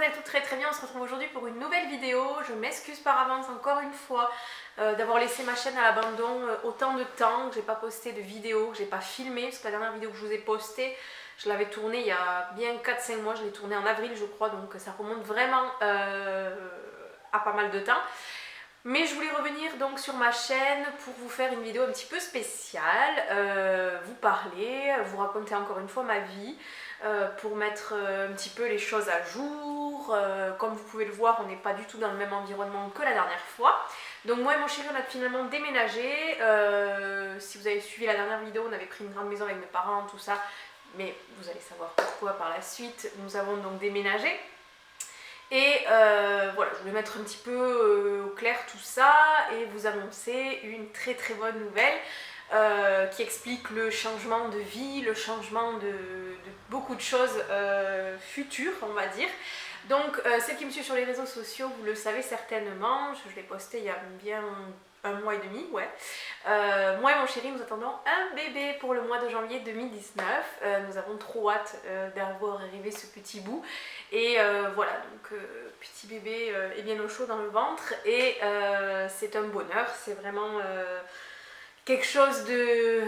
allez toutes très bien, on se retrouve aujourd'hui pour une nouvelle vidéo. Je m'excuse par avance encore une fois d'avoir laissé ma chaîne à l'abandon autant de temps, que j'ai pas posté de vidéo, que j'ai pas filmé, parce que la dernière vidéo que je vous ai postée, je l'avais tournée il y a bien 4-5 mois, je l'ai tournée en avril je crois, donc ça remonte vraiment à pas mal de temps. Mais je voulais revenir donc sur ma chaîne pour vous faire une vidéo un petit peu spéciale, vous parler, vous raconter encore une fois ma vie, pour mettre un petit peu les choses à jour. Comme vous pouvez le voir, on n'est pas du tout dans le même environnement que la dernière fois. Donc moi et mon chéri on a finalement déménagé. Si vous avez suivi la dernière vidéo, on avait pris une grande maison avec mes parents, tout ça. Mais vous allez savoir pourquoi par la suite. Nous avons donc déménagé. Et voilà, je voulais mettre un petit peu au clair tout ça et vous annoncer une très bonne nouvelle qui explique le changement de vie, le changement de beaucoup de choses futures, on va dire. Donc, celles qui me suivent sur les réseaux sociaux, vous le savez certainement, je l'ai posté il y a bien un mois et demi, ouais. Moi et mon chéri, nous attendons un bébé pour le mois de janvier 2019. Nous avons trop hâte d'avoir arrivé ce petit bout. Et voilà, donc petit bébé est bien au chaud dans le ventre. Et c'est un bonheur, c'est vraiment quelque chose de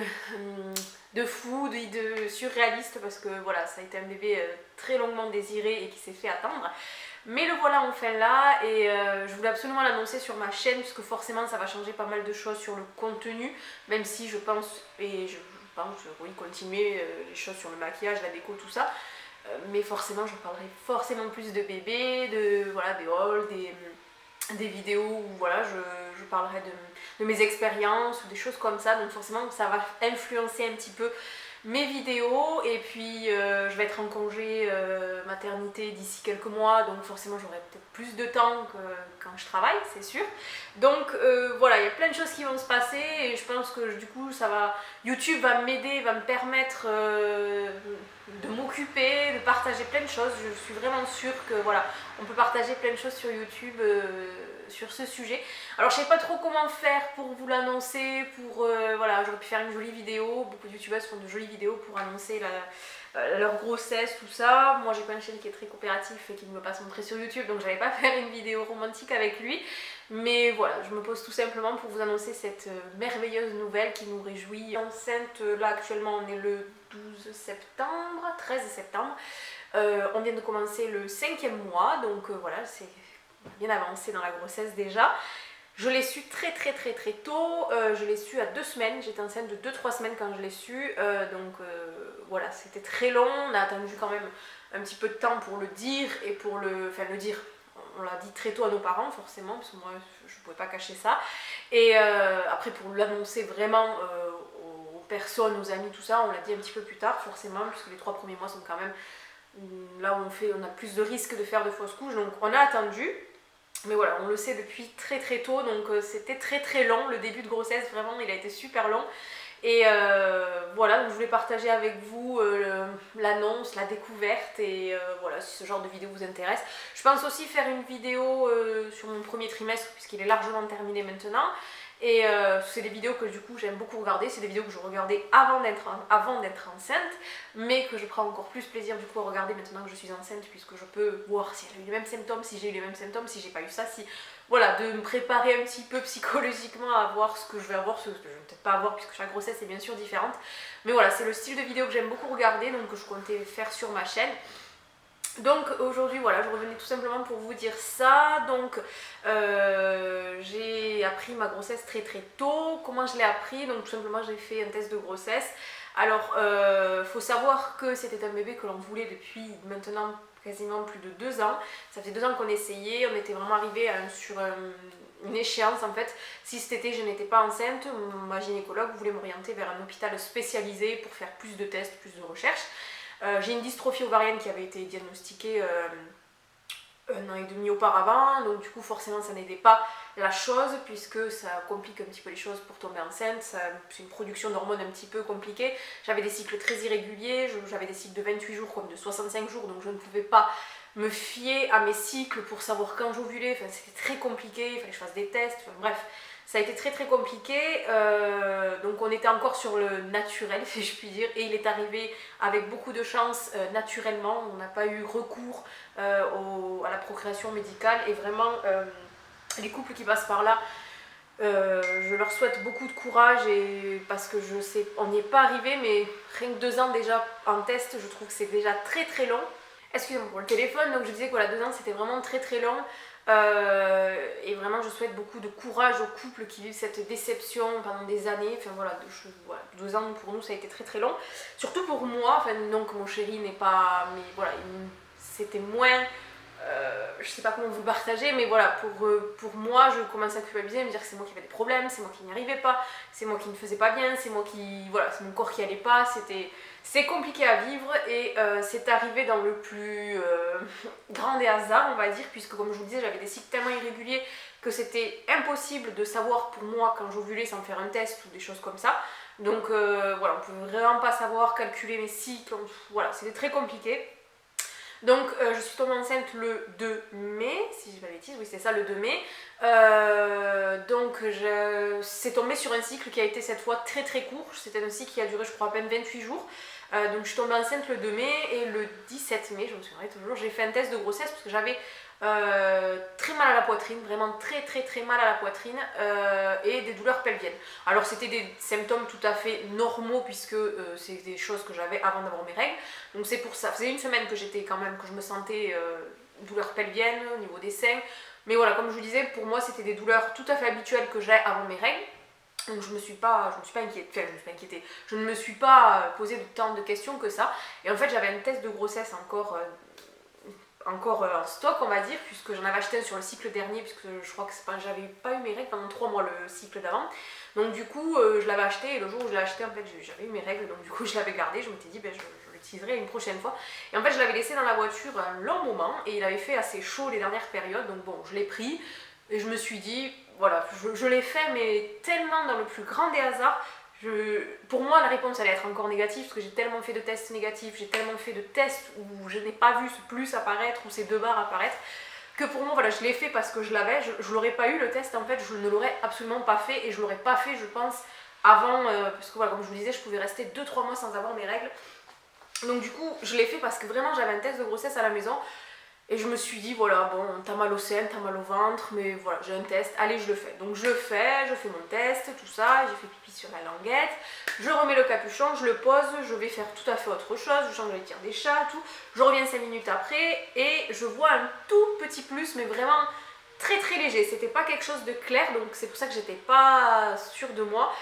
fou, de surréaliste, parce que voilà, ça a été un bébé très longuement désiré et qui s'est fait attendre. Mais le voilà enfin là et je voulais absolument l'annoncer sur ma chaîne puisque forcément ça va changer pas mal de choses sur le contenu, même si je pense, oui, continuer les choses sur le maquillage, la déco, tout ça. Mais forcément je parlerai forcément plus de bébés, voilà, des hauls, des vidéos où voilà, je parlerai de mes expériences ou des choses comme ça, donc forcément ça va influencer un petit peu mes vidéos. Et puis je vais être en congé maternité d'ici quelques mois, donc forcément j'aurai peut-être plus de temps que quand je travaille, c'est sûr. Donc voilà, il y a plein de choses qui vont se passer et je pense que du coup YouTube va m'aider, va me permettre de m'occuper, de partager plein de choses. Je suis vraiment sûre que voilà, on peut partager plein de choses sur YouTube sur ce sujet. Alors je sais pas trop comment faire pour vous l'annoncer, voilà, j'aurais pu faire une jolie vidéo, beaucoup de youtubeurs font de jolies vidéos pour annoncer leur grossesse, tout ça. Moi j'ai pas une chaîne qui est très coopérative et qui ne veut pas se montrer sur YouTube, donc j'allais pas faire une vidéo romantique avec lui. Mais voilà, je me pose tout simplement pour vous annoncer cette merveilleuse nouvelle qui nous réjouit. Enceinte, là actuellement on est le 13 septembre. On vient de commencer le 5e mois, donc voilà, c'est bien avancé dans la grossesse déjà. Je l'ai su très tôt, je l'ai su à 2 semaines, j'étais enceinte de 2-3 semaines quand je l'ai su, donc voilà, c'était très long, on a attendu quand même un petit peu de temps pour le dire et pour le dire, on l'a dit très tôt à nos parents forcément, parce que moi je ne pouvais pas cacher ça, et après pour l'annoncer vraiment aux personnes, aux amis, tout ça, on l'a dit un petit peu plus tard forcément, puisque les 3 premiers mois sont quand même là où on a plus de risques de faire de fausses couches, donc on a attendu. Mais voilà, on le sait depuis très tôt, donc c'était très long, le début de grossesse, vraiment, il a été super long. Et voilà, donc je voulais partager avec vous l'annonce, la découverte, et voilà, si ce genre de vidéo vous intéresse. Je pense aussi faire une vidéo sur mon premier trimestre, puisqu'il est largement terminé maintenant. Et c'est des vidéos que du coup j'aime beaucoup regarder, c'est des vidéos que je regardais avant d'être enceinte, mais que je prends encore plus plaisir du coup à regarder maintenant que je suis enceinte, puisque je peux voir si elle a eu les mêmes symptômes, si j'ai eu les mêmes symptômes, si j'ai pas eu ça, si... Voilà, de me préparer un petit peu psychologiquement à voir ce que je vais avoir, ce que je vais peut-être pas avoir, puisque chaque grossesse est bien sûr différente. Mais voilà, c'est le style de vidéo que j'aime beaucoup regarder, donc que je comptais faire sur ma chaîne. Donc aujourd'hui voilà, je revenais tout simplement pour vous dire ça. Donc j'ai appris ma grossesse très tôt. Comment je l'ai appris? Donc tout simplement j'ai fait un test de grossesse. Alors faut savoir que c'était un bébé que l'on voulait depuis maintenant quasiment plus de 2 ans. Ça fait 2 ans qu'on essayait, on était vraiment arrivé sur une échéance en fait. Si cet été je n'étais pas enceinte, ma gynécologue voulait m'orienter vers un hôpital spécialisé pour faire plus de tests, plus de recherches. J'ai une dystrophie ovarienne qui avait été diagnostiquée 1 an et demi auparavant, donc du coup forcément ça n'aidait pas la chose puisque ça complique un petit peu les choses pour tomber enceinte, c'est une production d'hormones un petit peu compliquée. J'avais des cycles très irréguliers, j'avais des cycles de 28 jours comme de 65 jours, donc je ne pouvais pas me fier à mes cycles pour savoir quand j'ovulais, enfin, c'était très compliqué, il fallait que je fasse des tests, enfin, bref. Ça a été très compliqué, donc on était encore sur le naturel si je puis dire, et il est arrivé avec beaucoup de chance naturellement. On n'a pas eu recours à la la procréation médicale et vraiment les couples qui passent par là, je leur souhaite beaucoup de courage et parce que je sais, on n'y est pas arrivé, mais rien que 2 ans déjà en test, je trouve que c'est déjà très très long. Excusez-moi pour le téléphone, donc je disais que voilà, 2 ans c'était vraiment très très long. Et vraiment je souhaite beaucoup de courage aux couples qui vivent cette déception pendant des années. Enfin voilà, 2 ans pour nous ça a été très très long. Surtout pour moi, enfin non que mon chéri n'est pas, mais voilà, c'était moins... je sais pas comment vous le partager, mais voilà, pour moi, je commence à culpabiliser, à me dire que c'est moi qui avais des problèmes, c'est moi qui n'y arrivais pas, c'est moi qui ne faisais pas bien, c'est moi qui, voilà, c'est mon corps qui allait pas, c'est compliqué à vivre et c'est arrivé dans le plus grand des hasards, on va dire, puisque comme je vous le disais, j'avais des cycles tellement irréguliers que c'était impossible de savoir pour moi quand j'ovulais sans faire un test ou des choses comme ça. Donc voilà, on ne pouvait vraiment pas savoir calculer mes cycles, voilà, c'était très compliqué. Donc je suis tombée enceinte le 2 mai, si je dis pas de bêtises, oui c'est ça, le 2 mai. Donc c'est tombé sur un cycle qui a été cette fois très très court, c'était un cycle qui a duré je crois à peine 28 jours. Donc je suis tombée enceinte le 2 mai et le 17 mai, je me souviendrai toujours, j'ai fait un test de grossesse parce que j'avais très mal à la poitrine, vraiment très très très mal à la poitrine et des douleurs pelviennes. Alors c'était des symptômes tout à fait normaux puisque c'est des choses que j'avais avant d'avoir mes règles. Donc c'est pour ça, ça faisait une semaine que j'étais quand même, que je me sentais douleurs pelviennes au niveau des seins. Mais voilà, comme je vous disais, pour moi c'était des douleurs tout à fait habituelles que j'ai avant mes règles. Donc je me suis pas inquiétée, enfin, je me suis pas inquiétée, je ne me suis pas posé tant de questions que ça. Et en fait j'avais un test de grossesse encore en stock on va dire, puisque j'en avais acheté un sur le cycle dernier, puisque je crois que j'avais pas eu mes règles pendant 3 mois le cycle d'avant. Donc du coup je l'avais acheté et le jour où je l'ai acheté en fait j'avais eu mes règles, donc du coup je l'avais gardé, je m'étais dit ben, je l'utiliserai une prochaine fois. Et en fait je l'avais laissé dans la voiture un long moment et il avait fait assez chaud les dernières périodes, donc bon je l'ai pris et je me suis dit voilà, je l'ai fait mais tellement dans le plus grand des hasards. Pour moi, la réponse allait être encore négative parce que j'ai tellement fait de tests négatifs, j'ai tellement fait de tests où je n'ai pas vu ce plus apparaître ou ces 2 barres apparaître, que pour moi, voilà, je l'ai fait parce que je l'avais. Je l'aurais pas eu le test, en fait, je ne l'aurais absolument pas fait et je l'aurais pas fait, je pense, avant, parce que voilà, comme je vous disais, je pouvais rester 2-3 mois sans avoir mes règles. Donc du coup, je l'ai fait parce que vraiment, j'avais un test de grossesse à la maison. Et je me suis dit, voilà, bon, t'as mal au sein, t'as mal au ventre, mais voilà, j'ai un test, allez, je le fais. Donc je le fais, je fais mon test, tout ça, j'ai fait pipi sur la languette, je remets le capuchon, je le pose, je vais faire tout à fait autre chose, je change les tirs des chats, tout. Je reviens 5 minutes après et je vois un tout petit plus, mais vraiment très très léger. C'était pas quelque chose de clair, donc c'est pour ça que j'étais pas sûre de moi.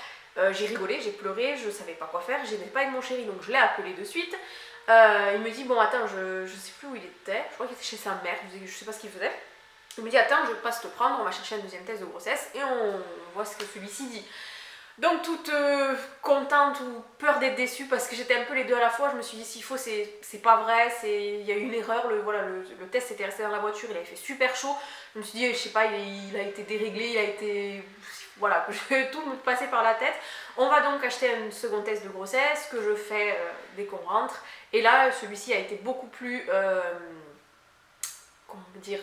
J'ai rigolé, j'ai pleuré, je savais pas quoi faire, j'étais pas avec mon chéri, donc je l'ai appelé de suite. Il me dit bon attends, je sais plus où il était, je crois qu'il était chez sa mère, je sais pas ce qu'il faisait. Il me dit attends, je passe te prendre, on va chercher un deuxième test de grossesse et on voit ce que celui-ci dit. Donc toute contente ou peur d'être déçue parce que j'étais un peu les deux à la fois, je me suis dit s'il faut c'est pas vrai, il y a eu une erreur, le test était resté dans la voiture, il avait fait super chaud, je me suis dit je sais pas, il a été déréglé, il a été... Voilà, je vais tout me passer par la tête. On va donc acheter un second test de grossesse que je fais dès qu'on rentre. Et là, celui-ci a été beaucoup plus... comment dire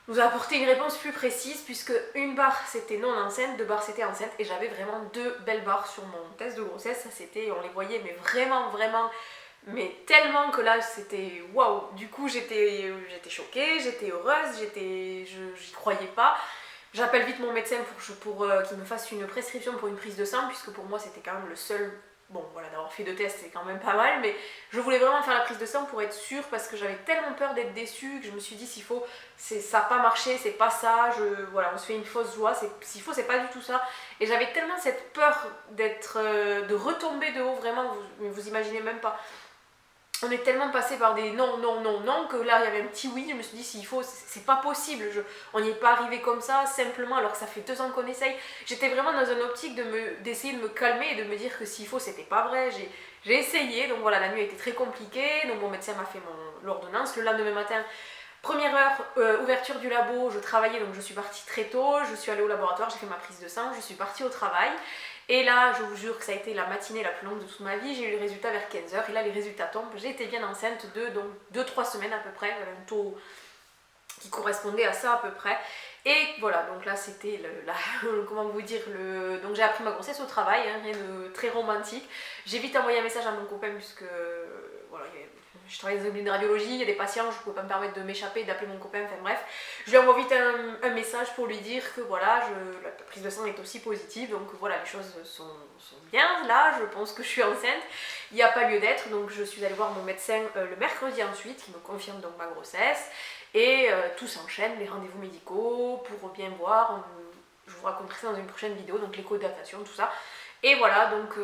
nous a apporté une réponse plus précise puisque une barre c'était non enceinte, 2 barres c'était enceinte et j'avais vraiment 2 belles barres sur mon test de grossesse. Ça c'était, on les voyait mais vraiment mais tellement que là c'était waouh. Du coup j'étais choquée, j'étais heureuse, j'y croyais pas. J'appelle vite mon médecin pour qu'il me fasse une prescription pour une prise de sang, puisque pour moi c'était quand même le seul... Bon voilà, d'avoir fait 2 tests c'est quand même pas mal, mais je voulais vraiment faire la prise de sang pour être sûre, parce que j'avais tellement peur d'être déçue que je me suis dit s'il faut, ça n'a pas marché, c'est pas ça, voilà, on se fait une fausse joie, s'il faut c'est pas du tout ça. Et j'avais tellement cette peur de retomber de haut, vraiment, vous imaginez même pas. On est tellement passé par des non, que là il y avait un petit oui, je me suis dit s'il faut, c'est pas possible, on n'y est pas arrivé comme ça, simplement, alors que ça fait 2 ans qu'on essaye. J'étais vraiment dans une optique d'essayer de me calmer et de me dire que s'il faut, c'était pas vrai. J'ai essayé, donc voilà, la nuit a été très compliquée, donc mon médecin m'a fait l'ordonnance. Le lendemain matin, première heure, ouverture du labo, je travaillais, donc je suis partie très tôt, je suis allée au laboratoire, j'ai fait ma prise de sang, je suis partie au travail. Et là, je vous jure que ça a été la matinée la plus longue de toute ma vie. J'ai eu les résultats vers 15h et là, les résultats tombent. J'ai été bien enceinte de 2-3 semaines à peu près, un taux qui correspondait à ça à peu près. Et voilà, donc là, c'était comment vous dire, donc j'ai appris ma grossesse au travail, hein, rien de très romantique. J'ai vite envoyé un message à mon copain puisque voilà, je travaille dans un cabinet de radiologie, il y a des patients, je ne pouvais pas me permettre de m'échapper, d'appeler mon copain, enfin bref. Je lui envoie vite un message pour lui dire que voilà, la prise de sang est aussi positive, donc voilà, les choses sont bien là, je pense que je suis enceinte, il n'y a pas lieu d'être, donc je suis allée voir mon médecin le mercredi ensuite, qui me confirme donc ma grossesse, et tout s'enchaîne, les rendez-vous médicaux, pour bien voir, je vous raconterai ça dans une prochaine vidéo, donc l'écho-datation, tout ça, et voilà, donc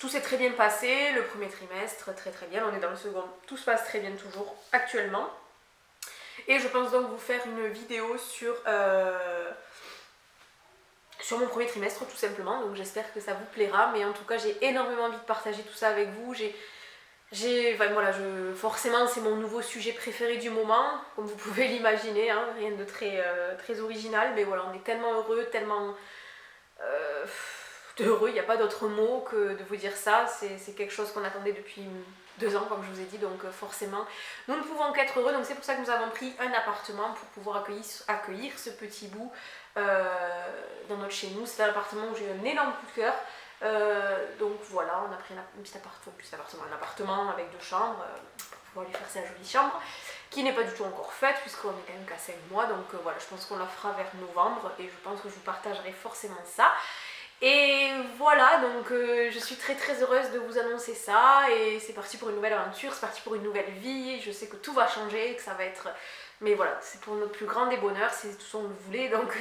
tout s'est très bien passé, le premier trimestre, très très bien, on est dans le second, tout se passe très bien toujours actuellement. Et je pense donc vous faire une vidéo sur mon premier trimestre tout simplement, donc j'espère que ça vous plaira, mais en tout cas j'ai énormément envie de partager tout ça avec vous, enfin, voilà, forcément c'est mon nouveau sujet préféré du moment, comme vous pouvez l'imaginer, hein, rien de très original, mais voilà, on est tellement heureux, tellement heureux, il n'y a pas d'autre mot que de vous dire ça, c'est quelque chose qu'on attendait depuis 2 ans comme je vous ai dit, donc forcément nous ne pouvons qu'être heureux, donc c'est pour ça que nous avons pris un appartement pour pouvoir accueillir ce petit bout dans notre chez nous. C'est un appartement où j'ai eu un énorme coup de cœur, donc voilà, on a pris un appartement avec 2 chambres pour pouvoir lui faire sa jolie chambre qui n'est pas du tout encore faite puisqu'on est quand même qu'à 5 mois, donc voilà, je pense qu'on la fera vers novembre et je pense que je vous partagerai forcément ça. Et voilà, donc je suis très très heureuse de vous annoncer ça et c'est parti pour une nouvelle aventure, c'est parti pour une nouvelle vie, je sais que tout va changer, que ça va être... Mais voilà, c'est pour notre plus grand des bonheurs, c'est tout ce qu'on le voulait, donc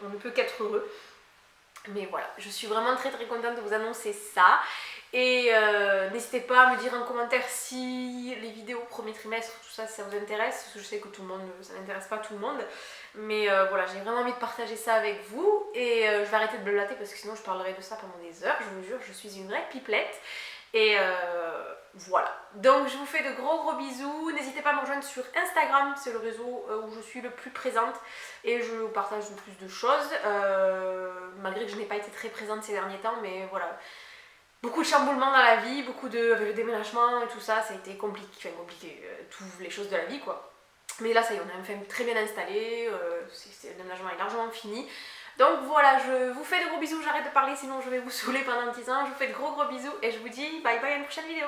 on ne peut qu'être heureux. Mais voilà, je suis vraiment très très contente de vous annoncer ça. Et n'hésitez pas à me dire en commentaire si les vidéos premier trimestre, tout ça, ça vous intéresse. Parce que je sais que ça n'intéresse pas tout le monde. Mais voilà, j'ai vraiment envie de partager ça avec vous. Et je vais arrêter de blablater parce que sinon je parlerai de ça pendant des heures. Je vous jure, je suis une vraie pipelette. Et voilà. Donc je vous fais de gros bisous. N'hésitez pas à me rejoindre sur Instagram. C'est le réseau où je suis le plus présente. Et je vous partage le plus de choses. Malgré que je n'ai pas été très présente ces derniers temps. Mais voilà. Beaucoup de chamboulements dans la vie, avec le déménagement et tout ça, ça a été compliqué, toutes les choses de la vie quoi. Mais là ça y est, on est enfin très bien installé, le déménagement est largement fini. Donc voilà, je vous fais de gros bisous, j'arrête de parler sinon je vais vous saouler pendant 10 ans. Je vous fais de gros bisous et je vous dis bye bye à une prochaine vidéo.